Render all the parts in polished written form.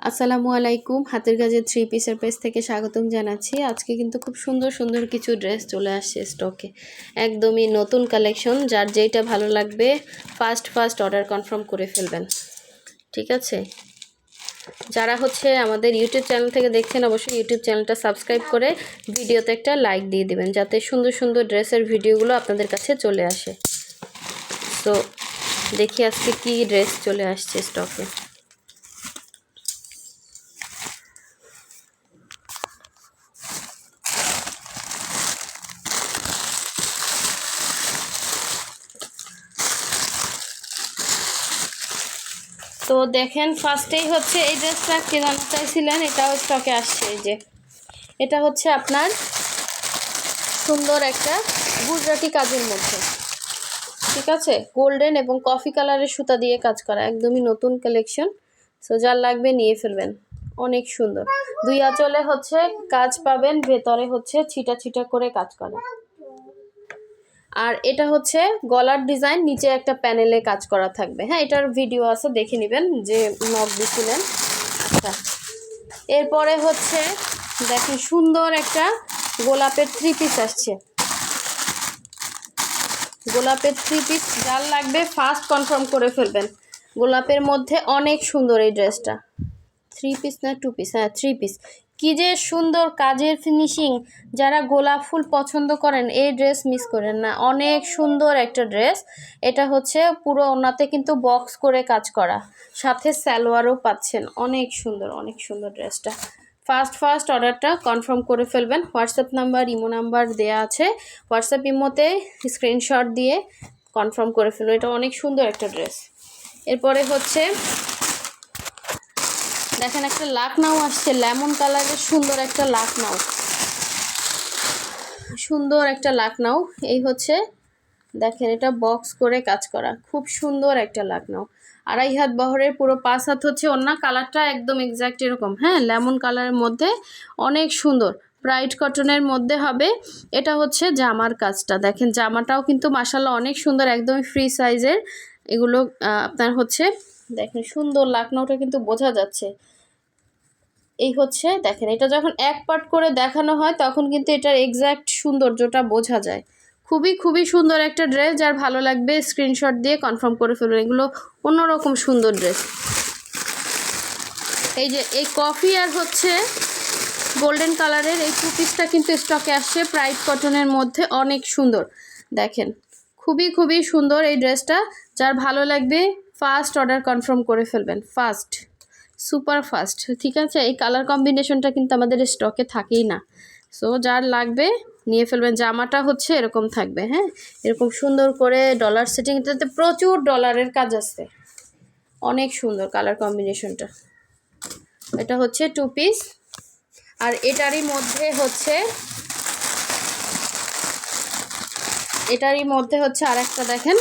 আসসালামু আলাইকুম, হাতের কাজের থ্রি পিসের পেজ থেকে স্বাগতম জানাচ্ছি। আজকে কিন্তু খুব সুন্দর সুন্দর কিছু ড্রেস চলে আসছে স্টকে, একদমই নতুন কালেকশন। যার যেটা ভালো লাগবে ফার্স্ট অর্ডার কনফার্ম করে ফেলবেন, ঠিক আছে? যারা আমাদের ইউটিউব চ্যানেল থেকে দেখছেন, অবশ্যই ইউটিউব চ্যানেলটা সাবস্ক্রাইব করে ভিডিওতে একটা লাইক দিয়ে দিবেন, যাতে সুন্দর সুন্দর ড্রেসের ভিডিওগুলো আপনাদের কাছে চলে আসে। তো দেখি আজকে কি ড্রেস চলে আসছে স্টকে। তো দেখেন, ফার্স্টেই এই ড্রেসটা কে জানতে চাইছিলেন, এটাও স্টকে আসছে। এই যে এটা আপনার সুন্দর একটা গুজরাটি কাজের মধ্যে, ঠিক আছে? গোল্ডেন এবং কফি কালারের সুতা দিয়ে কাজ করা, একদমই নতুন কালেকশন। সো যার লাগবে নিয়ে ফেলবেন, অনেক সুন্দর। দুই আঁচলে কাজ পাবেন, ভেতরে ছিটা ছিটা করে কাজ করা। আর এটা গলার ডিজাইন, নিচে একটা প্যানেলে কাজ করা থাকবে। হ্যাঁ, এটার ভিডিও আছে, দেখে নেবেন যে নক দিছিলেন। আচ্ছা, এরপরে দেখেন সুন্দর একটা গোলাপের থ্রি পিস আসছে। গোলাপের থ্রি পিস যার লাগবে ফার্স্ট কনফার্ম করে ফেলবেন। গোলাপের মধ্যে অনেক সুন্দর এই ড্রেসটা। থ্রি পিস না টু পিস? হ্যাঁ, থ্রি পিস। কি যে সুন্দর কাজের ফিনিশিং! যারা গোলাপ ফুল পছন্দ করেন এই ড্রেস মিস করেন না, অনেক সুন্দর একটা ড্রেস। এটা পুরো ওনাতে কিন্তু বক্স করে কাজ করা, সাথে সালোয়ারও পাচ্ছেন। অনেক সুন্দর ড্রেসটা। ফার্স্ট অর্ডারটা কনফার্ম করে ফেলবেন। হোয়াটসঅ্যাপ নাম্বার, ইমো নাম্বার দেয়া আছে। হোয়াটসঅ্যাপ ইমোতে স্ক্রিনশট দিয়ে কনফার্ম করে ফেলবেন। এটা অনেক সুন্দর একটা ড্রেস। এরপরে দেখেন একটা লাকনাও আসছে, লেমন কালারের সুন্দর একটা লাকনাও, এই দেখেন এটা বক্স করে কাজ করা, খুব সুন্দর একটা লাকনাও। আড়াই হাত বহরের, পুরো 5 হাত ওন্না। কালারটা একদম এক্স্যাক্ট এরকম, হ্যাঁ, লেমন কালারের মধ্যে অনেক সুন্দর, ব্রাইট কটনের মধ্যে হবে। এটা জামার কাজটা দেখেন, জামাটাও কিন্তু মাশাআল্লাহ অনেক সুন্দর, একদমই ফ্রি সাইজের। এগুলো আপনার দেখেন সুন্দর লাকনাওটা কিন্তু বোঝা যাচ্ছে। এই দেখেন, এটা যখন এক পার্ট করে দেখানো হয় তখন কিন্তু এটার এক্স্যাক্ট সৌন্দর্যটা বোঝা যায়। খুবই সুন্দর একটা ড্রেস। যার ভালো লাগবে স্ক্রিনশট দিয়ে কনফার্ম করে ফেলবেন। এগুলো অন্যরকম সুন্দর ড্রেস। এই যে এই কফি আর গোল্ডেন কালারের এই টু পিসটা কিন্তু স্টকে আসছে, ব্রাইট কটনের মধ্যে, অনেক সুন্দর। দেখেন খুবই সুন্দর এই ড্রেসটা। যার ভালো লাগবে ফার্স্ট অর্ডার কনফার্ম করে ফেলবেন, সুপার ফাস্ট, ঠিক আছে? এই কালার কম্বিনেশনটা কিন্তু আমাদের স্টকে থাকেই না। সো যার লাগবে নিয়ে ফেলবেন। জামাটা এরকম থাকবে, হ্যাঁ, এরকম সুন্দর করে ডলার সেটিং, এটাতে প্রচুর ডলারের কাজ আছে, অনেক সুন্দর কালার কম্বিনেশনটা। এটা টু পিস। আর এটারই মধ্যে আরেকটা দেখেন,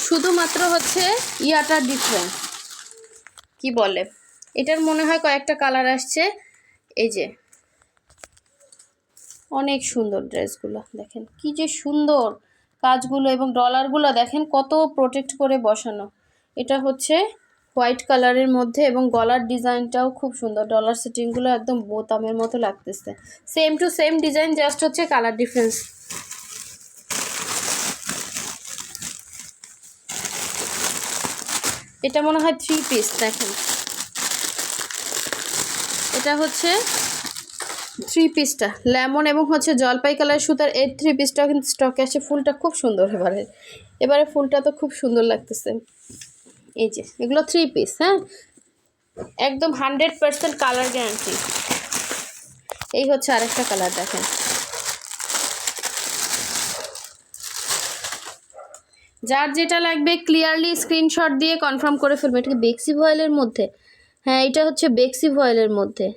শুধুমাত্র ইয়াটা ডিফারেন্ট, কি বলে এটার মনে হয় কয়েকটা কালার আসছে। এই যে অনেক সুন্দর ড্রেসগুলো দেখেন, কি যে সুন্দর কাজগুলো, এবং ডলারগুলো দেখেন কত প্রোটেক্ট করে বসানো। এটা হোয়াইট কালারের মধ্যে, এবং গলার ডিজাইনটাও খুব সুন্দর। ডলার সেটিংগুলো একদম বোতামের মতো লাগতেছে, same to same design, just colour difference. এটা মনে হয় থ্রি পিস। দেখেন এটা থ্রি পিসটা লেমন এবং জলপাই কালার সুতার, এই থ্রি পিসটাও কিন্তু স্টকে আসে। ফুলটা খুব সুন্দর, এবারে ফুলটা তো খুব সুন্দর লাগতেছে। এই যে এগুলো থ্রি পিস, হ্যাঁ, একদম 100% কালার গ্যারান্টি। এই আরেকটা কালার দেখেন, যার যেটা লাগবে ক্লিয়ারলি স্ক্রিনশট দিয়ে কনফার্ম করে ফেলবে। এটা কি বেক্সি ভয়েলের মধ্যে? হ্যাঁ, এটা বেক্সি ভয়েলের মধ্যে,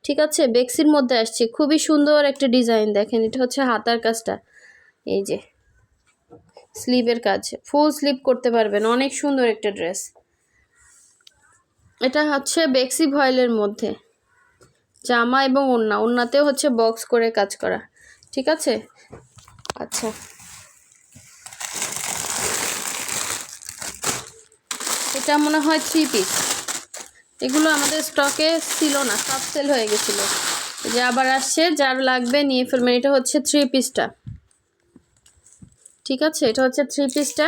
ঠিক আছে? বেক্সির মধ্যে আসছে, খুবই সুন্দর একটা ডিজাইন। দেখেন এটা হাতার কাজটা, এই যে স্লিভের কাজ, ফুল স্লিভ করতে পারবেন, অনেক সুন্দর একটা ড্রেস। এটা বেক্সি ভয়েলের মধ্যে জামা এবং ওড়নাতেও বক্স করে কাজ করা, ঠিক আছে? আচ্ছা, এটা মনে হয় থ্রি পিস। এগুলো আমাদের স্টকে ছিল না, সব সেল হয়ে গেছিলো। যে আবার আসছে, যার লাগবে নিয়ে ফেলবেন। এটা হচ্ছে 3 পিসটা, ঠিক আছে, এটা হচ্ছে 3 পিসটা।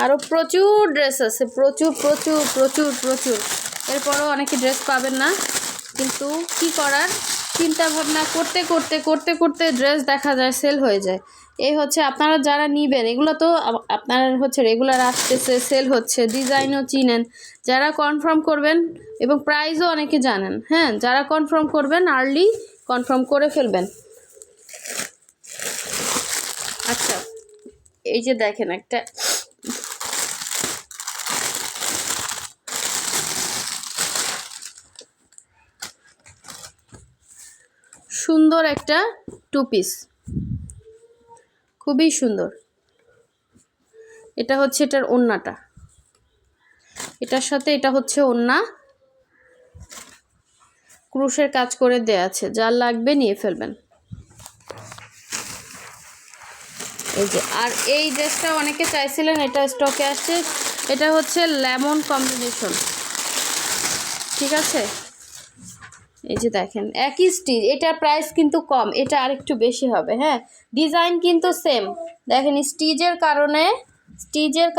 আরও প্রচুর ড্রেস আছে, প্রচুর প্রচুর প্রচুর প্রচুর। এরপরও অনেকে ড্রেস পাবেন না, কিন্তু কি করার, চিন্তা ভাবনা করতে করতে করতে করতে ড্রেস দেখা যায় সেল হয়ে যায়। এই হচ্ছে আপনারা যারা নিবেন, এগুলো তো আপনার হচ্ছে রেগুলার আসতেছে, সেল হচ্ছে, ডিজাইনও চিনেন। যারা কনফার্ম করবেন এবং প্রাইসও অনেকে জানেন, হ্যাঁ, যারা কনফার্ম করবেন আর্লি কনফার্ম করে ফেলবেন। আচ্ছা, এই যে দেখেন একটা সুন্দর একটা 2 পিস, খুবই সুন্দর। এটা হচ্ছে এটার ওড়নাটা, এটার সাথে এটা হচ্ছে ওড়না, ক্রুশের কাজ করে দেয়া আছে। যার লাগবে নিয়ে ফেলবেন। এই যে, আর এই ড্রেসটা অনেকে চাইছিলেন, এটা স্টকে আসছে। এটা হচ্ছে লেমন কম্বিনেশন, ঠিক আছে। এই যে দেখেন একই স্টিচ, এটার প্রাইস কিন্তু কম, এটা আরেকটু বেশি হবে, হ্যাঁ। ডিজাইন কিন্তু সেম, দেখেন স্টিচের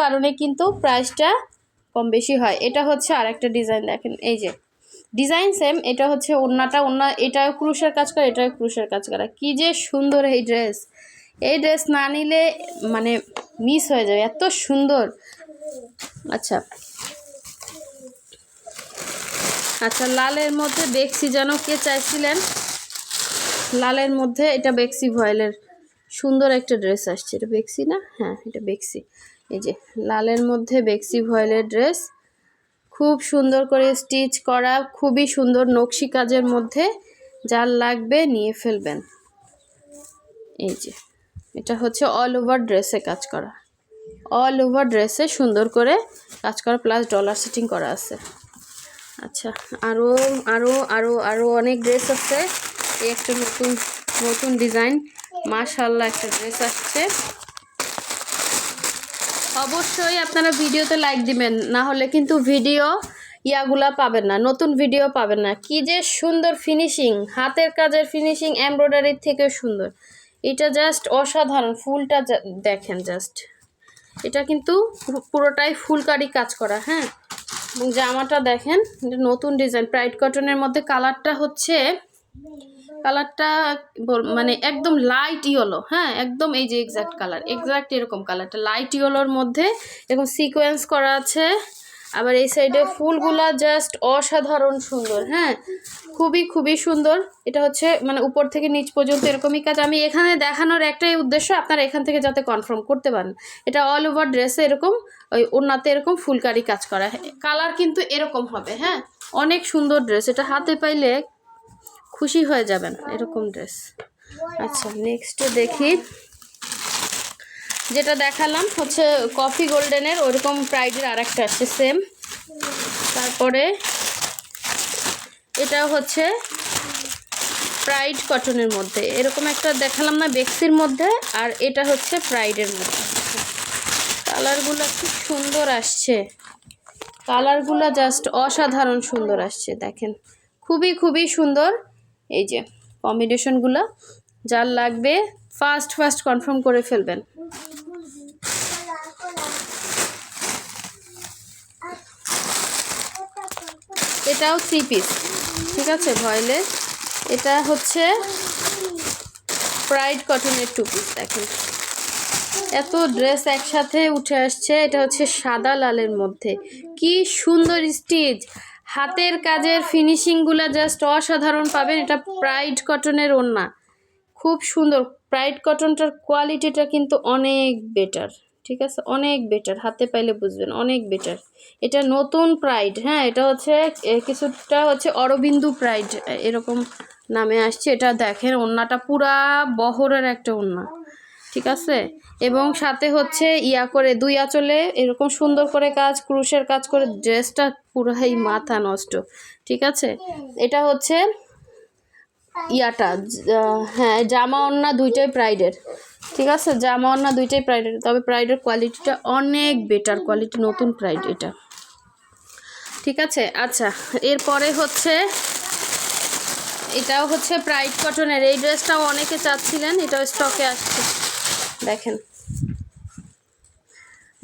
কারণে কিন্তু প্রাইসটা কম বেশি হয়। এটা হচ্ছে আরেকটা ডিজাইন, দেখেন এই যে ডিজাইন সেম। এটা হচ্ছে ওড়নাটা, ওড়না এটাও ক্রুশের কাজ করা, এটাও ক্রুশের কাজ করা। কি যে সুন্দর এই ড্রেস, এই ড্রেস না নিলে মানে মিস হয়ে যাবে, এত সুন্দর। আচ্ছা আচ্ছা, লালের মধ্যে বেক্সি যেন কে চাইছিলেন, লালের মধ্যে এটা বেক্সি ভয়েলের সুন্দর একটা ড্রেস আসছে। এটা বেক্সি না, হ্যাঁ এটা বেক্সি। এই যে লালের মধ্যে বেক্সি ভয়েলের ড্রেস, খুব সুন্দর করে স্টিচ করা, খুবই সুন্দর নকশি কাজের মধ্যে। যার লাগবে নিয়ে ফেলবেন। এই যে এটা হচ্ছে অল ওভার ড্রেসে কাজ করা, অল ওভার ড্রেসে সুন্দর করে কাজ করা, প্লাস ডলার সেটিং করা আছে। আচ্ছা, আরও আরও আরও আরও অনেক ড্রেস আছে। এই একটা নতুন নতুন ডিজাইন, মাশাআল্লাহ একটা ড্রেস আসছে। অবশ্যই আপনারা ভিডিওতে লাইক দিবেন, না হলে কিন্তু ভিডিও ইয়াগুলা পাবেন না, নতুন ভিডিও পাবেন না। কি যে সুন্দর ফিনিশিং, হাতের কাজের ফিনিশিং এমব্রয়ডারির থেকেও সুন্দর। এটা জাস্ট অসাধারণ, ফুলটা দেখেন জাস্ট, এটা কিন্তু পুরোটাই ফুলকারি কাজ করা, হ্যাঁ। এবং জামাটা দেখেন, এটা নতুন ডিজাইন, প্রাইড কটনের মধ্যে। কালারটা হচ্ছে, কালারটা মানে একদম লাইট ইয়েলো, হ্যাঁ একদম এই যে এক্সাক্ট কালার, এক্সাক্ট এরকম কালারটা লাইট ইয়েলোর মধ্যে, এরকম সিকোয়েন্স করা আছে। আবার এই সাইডে ফুলগুলা জাস্ট অসাধারণ সুন্দর, হ্যাঁ খুবই খুবই সুন্দর। এটা হচ্ছে মানে উপর থেকে নিচ পর্যন্ত এরকমই কাজ। আমি এখানে দেখানোর একটাই উদ্দেশ্য, আপনারা এখান থেকে যাতে কনফার্ম করতে পারেন। এটা অল ওভার ড্রেসে এরকম ওই ওড়নাতে এরকম ফুলকারি কাজ করা, কালার কিন্তু এরকম হবে, হ্যাঁ অনেক সুন্দর ড্রেস। এটা হাতে পাইলে খুশি হয়ে যাবেন, এরকম ড্রেস। আচ্ছা নেক্সটে দেখি, যেটা দেখালাম হচ্ছে কফি গোল্ডেনের, ওরকম প্রাইডের আর একটা আসছে সেম। তারপরে এটা হচ্ছে প্রাইড কটনের মধ্যে, এরকম একটা দেখালাম না বেক্সির মধ্যে, আর এটা হচ্ছে প্রাইডের মধ্যে। কালারগুলো খুব সুন্দর আসছে, কালারগুলো জাস্ট অসাধারণ সুন্দর আসছে, দেখেন খুবই খুবই সুন্দর। এই যে কম্বিনেশনগুলো, যার লাগবে ফার্স্ট কনফার্ম করে ফেলবেন। এটাও 3 পিস, ঠিক আছে ভয়েলের। এটা হচ্ছে প্রাইড কটনের 2 পিস, দেখেন এত ড্রেস একসাথে উঠে আসছে। এটা হচ্ছে সাদা লালের মধ্যে, কি সুন্দর স্টিচ, হাতের কাজের ফিনিশিংগুলো জাস্ট অসাধারণ পাবেন। এটা প্রাইড কটনের ওড়না, খুব সুন্দর। প্রাইড কটনটার কোয়ালিটিটা কিন্তু অনেক বেটার, ঠিক আছে অনেক বেটার, হাতে পাইলে বুঝবেন অনেক বেটার। এটা নতুন প্রাইড, হ্যাঁ এটা হচ্ছে কিছুটা হচ্ছে অরবিন্দু প্রাইড এরকম নামে আসছে। এটা দেখেন ওড়নাটা পুরা বহরের একটা ওড়না, ঠিক আছে। এবং সাথে হচ্ছে ইয়া করে 2 আঁচলে এরকম সুন্দর করে কাজ, ক্রুশের কাজ করে, ড্রেসটা পুরাই মাথা নষ্ট, ঠিক আছে। এটা হচ্ছে ইয়াটা, হ্যাঁ জামা ওড়না দুইটাই প্রাইডের, ঠিক আছে, জামা ওড়না দুইটাই প্রাইডের, তবে প্রাইডের কোয়ালিটিটা অনেক বেটার কোয়ালিটি, নতুন প্রাইড এটা। ঠিক আছে। আচ্ছা, এরপরে হচ্ছে এটাও হচ্ছে প্রাইড কটনের। এই ড্রেসটাও অনেকে চাচ্ছিলেন, এটাও স্টকে আসছে। দেখেন,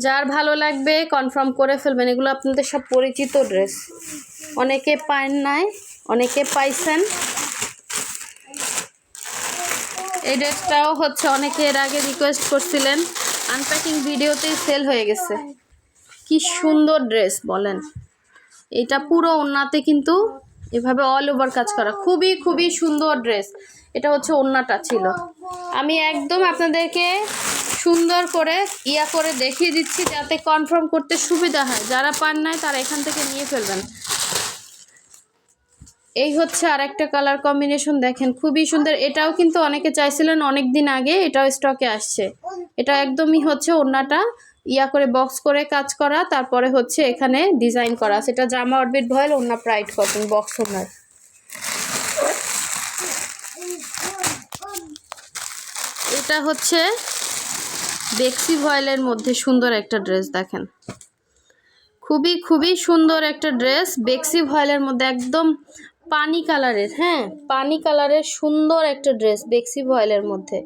যার ভালো লাগবে কনফার্ম করে ফেলবেন। এগুলো আপনাদের সব পরিচিত ড্রেস, অনেকে পান নাই, অনেকে পাইছেন। এই ড্রেসটাও হচ্ছে অনেকে এর আগে রিকোয়েস্ট করছিলেন, আনপ্যাকিং ভিডিওতেই সেল হয়ে গেছে। কি সুন্দর ড্রেস বলেন। এটা পুরো ওড়নাতে কিন্তু এভাবে অল ওভার কাজ করা, খুবই খুবই সুন্দর ড্রেস। এটা হচ্ছে ওড়নাটা ছিল। আমি একদম আপনাদেরকে সুন্দর করে করে দেখিয়ে দিচ্ছি যাতে কনফার্ম করতে সুবিধা হয়। যারা পান নাই তারা এখান থেকে নিয়ে ফেলবেন। এই হচ্ছে আরেকটা কালার কম্বিনেশন, দেখেন খুবই সুন্দর। এটাও কিন্তু অনেকে চাইছিলেন অনেক দিন আগে, এটাও স্টকে আসছে। এটা একদমই হচ্ছে ওড়নাটা করে বক্স করে কাজ করা, তারপরে হচ্ছে এখানে ডিজাইন করা। সেটা জামা অরবিট ভয়েল, ওড়না প্রাইড কটন, বক্স ওড়নার। এটা হচ্ছে বেক্সি ভয়েলের মধ্যে সুন্দর একটা ড্রেস, দেখেন খুবই খুবই সুন্দর একটা ড্রেস। বেক্সি ভয়েলের মধ্যে একদম পানি কালারের, হ্যাঁ পানি কালারের সুন্দর একটা ড্রেস বেক্সি ভয়েলের মধ্যে,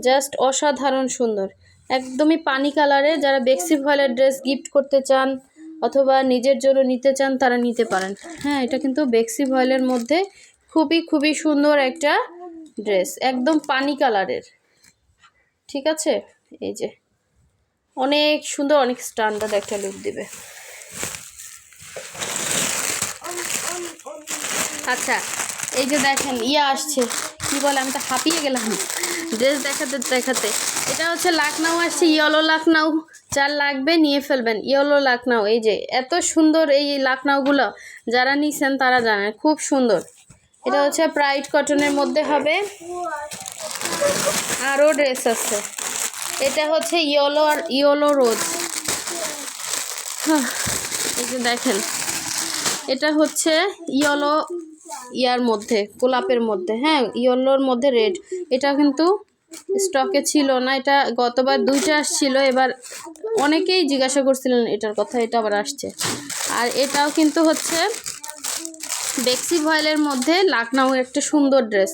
জাস্ট অসাধারণ সুন্দর। একদমই পানি কালারের। যারা বেক্সি ভয়েলের ড্রেস গিফট করতে চান অথবা নিজের জন্য নিতে চান তারা নিতে পারেন। হ্যাঁ, এটা কিন্তু বেক্সি ভয়েলের মধ্যে খুবই খুবই সুন্দর একটা ড্রেস, একদম পানি কালারের। ঠিক আছে, এই যে অনেক সুন্দর, অনেক স্ট্যান্ডার্ড একটা লুক দিবে। আচ্ছা, এই যে দেখেন আসছে, কি বলে, আমি তো হাঁপিয়ে গেলাম ড্রেস দেখাতে দেখাতে। এটা হচ্ছে লাখনাউ আসছে, ইয়েলো লাখনাউ। যার লাগবে নিয়ে ফেলবেন, ইয়েলো লাখনাউ। এই যে এত সুন্দর এই লাখনাউগুলো, যারা নিছেন তারা জানেন খুব সুন্দর। এটা হচ্ছে প্রাইড কটনের মধ্যে হবে। আরও ড্রেস আছে। এটা হচ্ছে ইয়েলো রোজ। এই যে দেখেন, এটা হচ্ছে ইয়েলো মধ্যে, গোলাপের মধ্যে, হ্যাঁ ইয়েলোর মধ্যে রেড। এটা কিন্তু স্টকে ছিল না, এটা গতবার 2টা আসছিল, এবার অনেকেই জিজ্ঞাসা করছিলেন এটার কথা, এটা আবার আসছে। আর এটাও কিন্তু হচ্ছে বেক্সি ভয়েলের মধ্যে লাখনাউ একটা সুন্দর ড্রেস।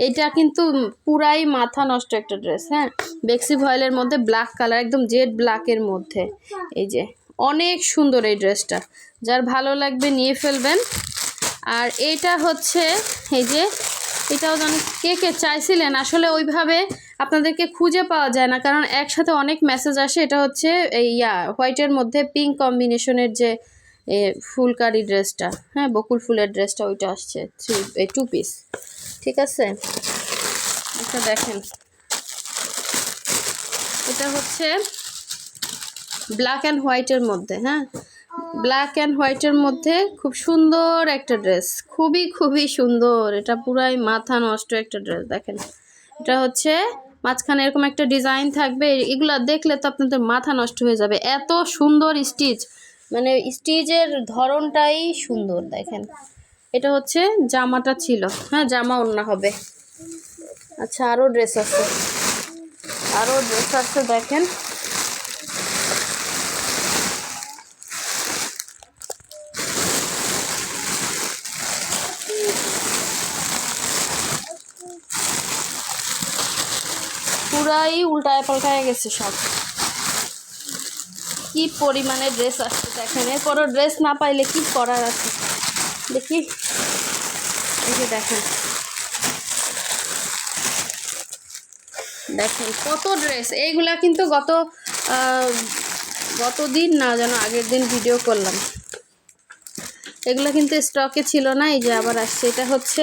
এটা কিন্তু পুরাই মাথা নষ্ট একটা ড্রেস। হ্যাঁ, বেক্সি ভয়েলের মধ্যে ব্ল্যাক কালার, একদম জেড ব্ল্যাকের মধ্যে। এই যে অনেক সুন্দর এই ড্রেসটা, যার ভালো লাগবে নিয়ে ফেলবেন। আর এটা হচ্ছে এই যে, এটাও জানি কে কে চাইছিলেন, আসলে ওইভাবে আপনাদেরকে খুঁজে পাওয়া যায় না, কারণ একসাথে অনেক মেসেজ আসে। এটা হচ্ছে এই হোয়াইটের মধ্যে পিঙ্ক কম্বিনেশনের যে ফুলকারি ড্রেসটা, হ্যাঁ বকুল ফুলের ড্রেসটা, ওইটা আসছে 2 পিস। ঠিক আছে, এটা দেখেন, এটা হচ্ছে ব্ল্যাক অ্যান্ড হোয়াইটের মধ্যে। হ্যাঁ, ব্ল্যাক অ্যান্ড হোয়াইটের মধ্যে খুব সুন্দর একটা ড্রেস, খুবই খুবই সুন্দর। এটা পুরাই মাথা নষ্ট একটা ড্রেস। দেখেন, এটা হচ্ছে মাঝখানে এরকম একটা ডিজাইন থাকবে, এগুলো দেখলে তো আপনাদের মাথা নষ্ট হয়ে যাবে, এত সুন্দর স্টিচ, মানে স্টিচের ধরনটাই সুন্দর। দেখেন, এটা হচ্ছে জামাটা ছিল, হ্যাঁ জামা ওড়না হবে। আচ্ছা, আরও ড্রেস আছে, আরও ড্রেস আছে, দেখেন পুরাই উল্টায় পাল্টায় গেছে সব, কি পরিমাণে ড্রেস আসছে দেখেন। এরপরও ড্রেস না পাইলে কি করার আছে, দেখি এই যে দেখেন, দেখেন কত ড্রেস। এইগুলা কিন্তু গত দিন না যেন আগের দিন ভিডিও করলাম, এগুলো কিন্তু স্টকে ছিল না, এই যে আবার আসছে। এটা হচ্ছে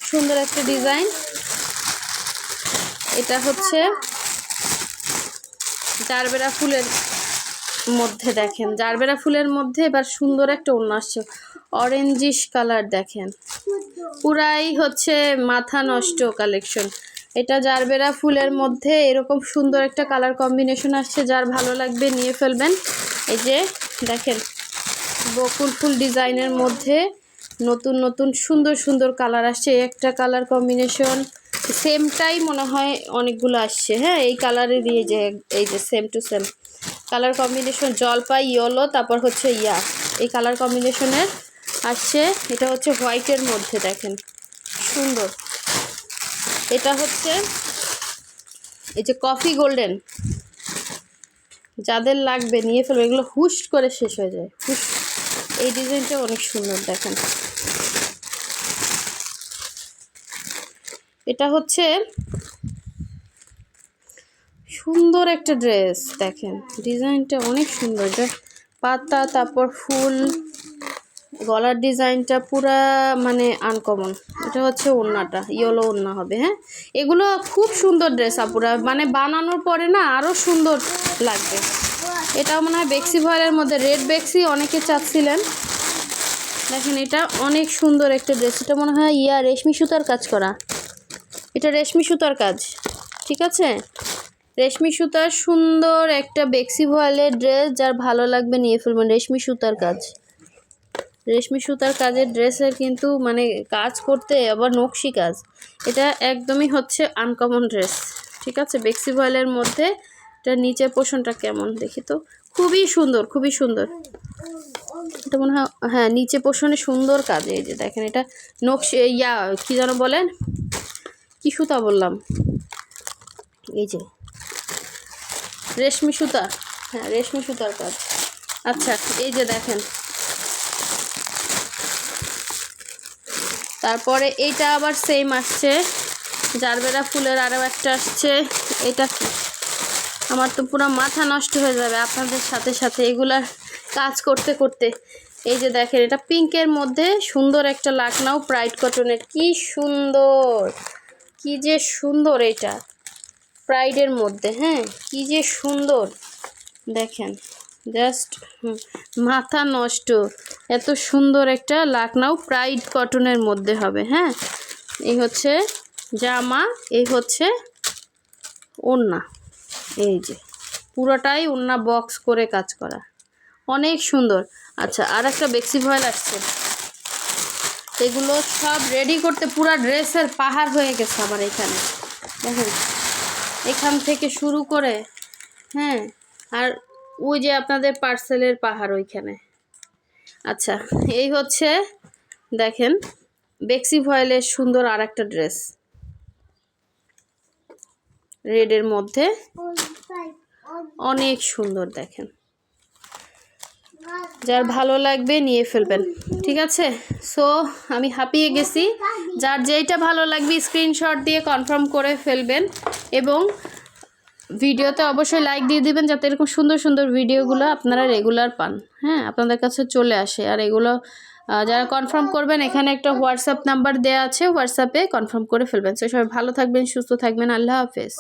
সুন্দর একটা ডিজাইন, এটা হচ্ছে জারবেরা ফুলের মধ্যে, দেখেন জারবেরা ফুলের মধ্যে এবার সুন্দর একটা ওড়না আসছে, অরেঞ্জিশ কালার। দেখেন পুরাই হচ্ছে মাথা নষ্ট কালেকশন। এটা জারবেরা ফুলের মধ্যে এরকম সুন্দর একটা কালার কম্বিনেশন আসছে, যার ভালো লাগবে নিয়ে ফেলবেন। এই যে দেখেন, বকুল ফুল ডিজাইনের মধ্যে নতুন নতুন সুন্দর সুন্দর কালার আসছে। একটা কালার কম্বিনেশন সেমটাই মনে হয় অনেকগুলো আসছে। হ্যাঁ, এই কালারেরই এই যে same to same colour combination, জলপাই ইয়েলো, তারপর হচ্ছে এই কালার কম্বিনেশনের আসছে। এটা হচ্ছে হোয়াইটের মধ্যে, দেখেন সুন্দর। এটা হচ্ছে এই যে কফি গোল্ডেন, যাদের লাগবে নিয়ে ফেলবে, এগুলো হুশ করে শেষ হয়ে যায়, হুশ। এই ডিজাইনটা অনেক সুন্দর, দেখেন। এটা হচ্ছে সুন্দর একটা ড্রেস, দেখেন ডিজাইনটা অনেক সুন্দর। এটা পাতা, তারপর ফুল, গলার ডিজাইনটা পুরা মানে আনকমন। এটা হচ্ছে ওড়নাটা, ইয়েলো ওড়না হবে। হ্যাঁ, এগুলো খুব সুন্দর ড্রেস আপুরা, মানে বানানোর পরে না আরও সুন্দর লাগবে। এটাও মনে হয় বেক্সি ভয়েলের মধ্যে, রেড বেক্সি অনেকে চাচ্ছিলেন। দেখেন এটা অনেক সুন্দর একটা ড্রেস। এটা মনে হয় রেশমি সুতার কাজ করা, এটা রেশমি সুতার কাজ, ঠিক আছে। রেশমি সুতার সুন্দর একটা বেক্সি ভয়েলের ড্রেস, যার ভালো লাগবে নিয়ে ফেলবেন। রেশমি সুতার কাজ, রেশমি সুতার কাজের ড্রেসের কিন্তু মানে কাজ করতে আবার নকশি কাজ। এটা একদমই হচ্ছে আনকমন ড্রেস, ঠিক আছে। বেক্সি ভয়েলের মধ্যে এটা নিচের পোর্শনটা কেমন দেখি তো, খুবই সুন্দর, খুবই সুন্দর। এটা মনে হয় হ্যাঁ, নিচে পোর্শনে সুন্দর কাজ। এই যে দেখেন, এটা নকশি কি যেন বলেন, কি সুতা বললাম, এই যে রেশমি সুতা, হ্যাঁ রেশমি সুতার কাজ। আচ্ছা, এই যে দেখেন, তারপরে এইটা আবার সেম আসছে, জারবেরা ফুলের আরও একটা আসছে। এটা কি, আমার তো পুরো মাথা নষ্ট হয়ে যাবে আপনাদের সাথে সাথে এগুলার কাজ করতে করতে। এই যে দেখেন, এটা পিঙ্কের মধ্যে সুন্দর একটা লাকনাও প্রাইড কটনের, কি সুন্দর, কি যে সুন্দর। এটা প্রাইডের মধ্যে, হ্যাঁ কি যে সুন্দর, দেখেন জাস্ট মাথা নষ্ট। এত সুন্দর একটা লাকনাও প্রাইড কটনের মধ্যে হবে। হ্যাঁ, এই হচ্ছে জামা, এই হচ্ছে ওড়না, এই যে পুরোটাই ওড়না বক্স করে কাজ করা, অনেক সুন্দর। আচ্ছা, আর একটা বেক্সি ভয়েল আসছে, এগুলো সব রেডি করতে পুরো ড্রেসের পাহাড় হয়ে গেছে আমার এখানে, দেখেন এখান থেকে শুরু করে, হ্যাঁ, আর ওই যে আপনাদের পার্সেলের পাহাড় ওইখানে। আচ্ছা, এই হচ্ছে দেখেন বেক্সি ভয়েলের সুন্দর আর একটা ড্রেস, রেডের মধ্যে অনেক সুন্দর, দেখেন যার ভালো লাগবে নিয়ে ফেলবেন, ঠিক আছে। সো আমি হাঁপিয়ে গেছি, যার যেইটা ভালো লাগবে স্ক্রিনশট দিয়ে কনফার্ম করে ফেলবেন, এবং ভিডিওতে অবশ্যই লাইক দিয়ে দিবেন, যাতে এরকম সুন্দর সুন্দর ভিডিওগুলো আপনারা রেগুলার পান, হ্যাঁ আপনাদের কাছে চলে আসে। আর এগুলো যারা কনফার্ম করবেন, এখানে একটা হোয়াটসঅ্যাপ নাম্বার দেওয়া আছে, হোয়াটসঅ্যাপে কনফার্ম করে ফেলবেন। সো সবাই ভালো থাকবেন, সুস্থ থাকবেন, আল্লাহ হাফেজ।